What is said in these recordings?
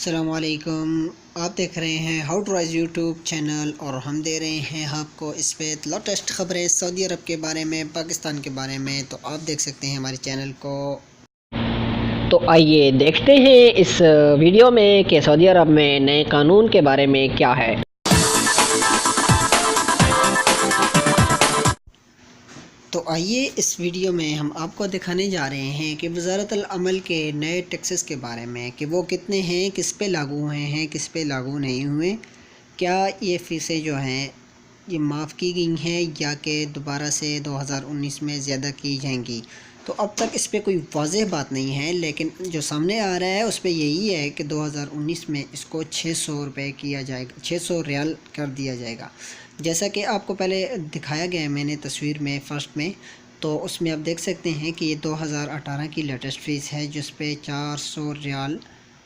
السلام علیکم، آپ دیکھ رہے ہیں how to rise YouTube channel اور ہم دے رہے ہیں آپ کو اس پہ لیٹسٹ خبریں سعودی عرب کے بارے میں، پاکستان کے بارے میں۔ تو آپ دیکھ سکتے ہیں ہمارے چینل کو۔ تو آئیے دیکھتے ہیں اس ویڈیو میں کہ سعودی عرب میں نئے قانون کے بارے میں کیا ہے۔ تو آئیے اس ویڈیو میں ہم آپ کو دکھانے جا رہے ہیں کہ وزارت العمل کے نئے ٹیکسز کے بارے میں، کہ وہ کتنے ہیں، کس پہ لاگو ہوئے ہیں، کس پہ لاگو نہیں ہوئے، کیا یہ فیسیں جو ہیں یہ معاف کی گئی ہیں یا کہ دوبارہ سے 2019 میں زیادہ کی جائیں گی۔ تو اب تک اس پہ کوئی واضح بات نہیں ہے، لیکن جو سامنے آ رہا ہے اس پہ یہی ہے کہ 2019 میں اس کو 600 روپے کیا جائے گا، 600 ریال کر دیا جائے گا۔ جیسا کہ آپ کو پہلے دکھایا گیا ہے میں نے تصویر میں فرسٹ میں، تو اس میں آپ دیکھ سکتے ہیں کہ یہ 2018 کی لیٹسٹ فیس ہے، جس پہ 400 ریال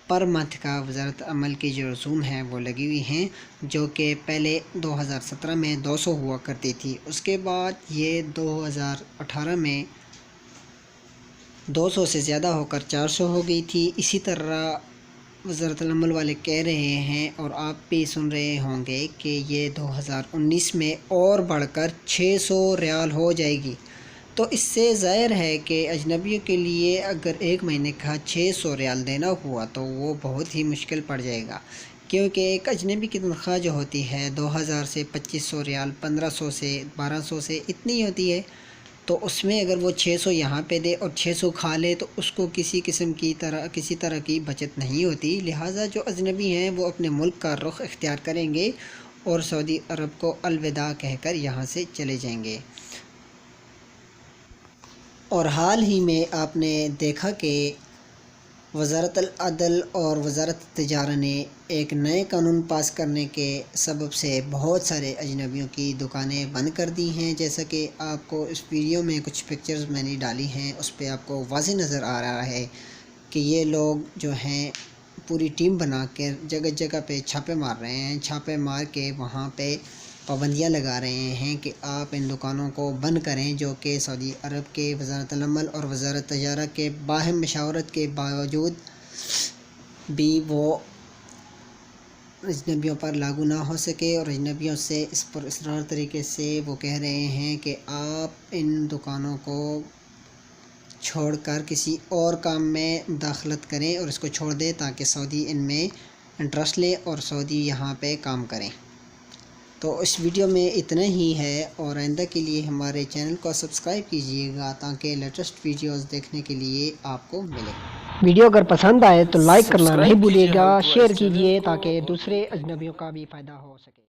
پر منتھ کا وزارت عمل کی جو رسوم ہیں وہ لگی ہوئی ہیں، جو کہ پہلے 2017 میں 200 ہوا کرتی تھی۔ اس کے بعد یہ 2018 میں 200 سے زیادہ ہو کر 400 ہو گئی تھی۔ اسی طرح وزارت العمل والے کہہ رہے ہیں اور آپ بھی سن رہے ہوں گے کہ یہ 2019 میں اور بڑھ کر 600 ریال ہو جائے گی۔ تو اس سے ظاہر ہے کہ اجنبیوں کے لیے اگر ایک مہینے کا 600 ریال دینا ہوا تو وہ بہت ہی مشکل پڑ جائے گا، کیونکہ ایک اجنبی کی تنخواہ جو ہوتی ہے 2000 سے 2500 ریال، 1500 سے 1200 سے اتنی ہوتی ہے۔ تو اس میں اگر وہ 600 یہاں پہ دے اور 600 کھا لے تو اس کو کسی طرح کی بچت نہیں ہوتی۔ لہٰذا جو اجنبی ہیں وہ اپنے ملک کا رخ اختیار کریں گے اور سعودی عرب کو الوداع کہہ کر یہاں سے چلے جائیں گے۔ اور حال ہی میں آپ نے دیکھا کہ وزارت العدل اور وزارت تجارت نے ایک نئے قانون پاس کرنے کے سبب سے بہت سارے اجنبیوں کی دکانیں بند کر دی ہیں۔ جیسا کہ آپ کو اس ویڈیو میں کچھ پکچرز میں نے ڈالی ہیں، اس پہ آپ کو واضح نظر آ رہا ہے کہ یہ لوگ جو ہیں پوری ٹیم بنا کے جگہ جگہ پہ چھاپے مار رہے ہیں، چھاپے مار کے وہاں پہ پابندیاں لگا رہے ہیں کہ آپ ان دکانوں کو بند کریں، جو کہ سعودی عرب کے وزارت العمل اور وزارت تجارت کے باہم مشاورت کے باوجود بھی وہ اجنبیوں پر لاگو نہ ہو سکے، اور اجنبیوں سے اس پر اصرار طریقے سے وہ کہہ رہے ہیں کہ آپ ان دکانوں کو چھوڑ کر کسی اور کام میں مداخلت کریں اور اس کو چھوڑ دیں تاکہ سعودی ان میں انٹرسٹ لیں اور سعودی یہاں پہ کام کریں۔ تو اس ویڈیو میں اتنا ہی ہے، اور آئندہ کے لیے ہمارے چینل کو سبسکرائب کیجیے گا تاکہ لیٹسٹ ویڈیوز دیکھنے کے لیے آپ کو ملے۔ ویڈیو اگر پسند آئے تو لائک کرنا نہیں سبسکرائب بھولیے کیجیے گا، ہاؤ ٹو شیئر رائز چینل کیجیے کو تاکہ اور دوسرے اجنبیوں کا بھی فائدہ ہو سکے۔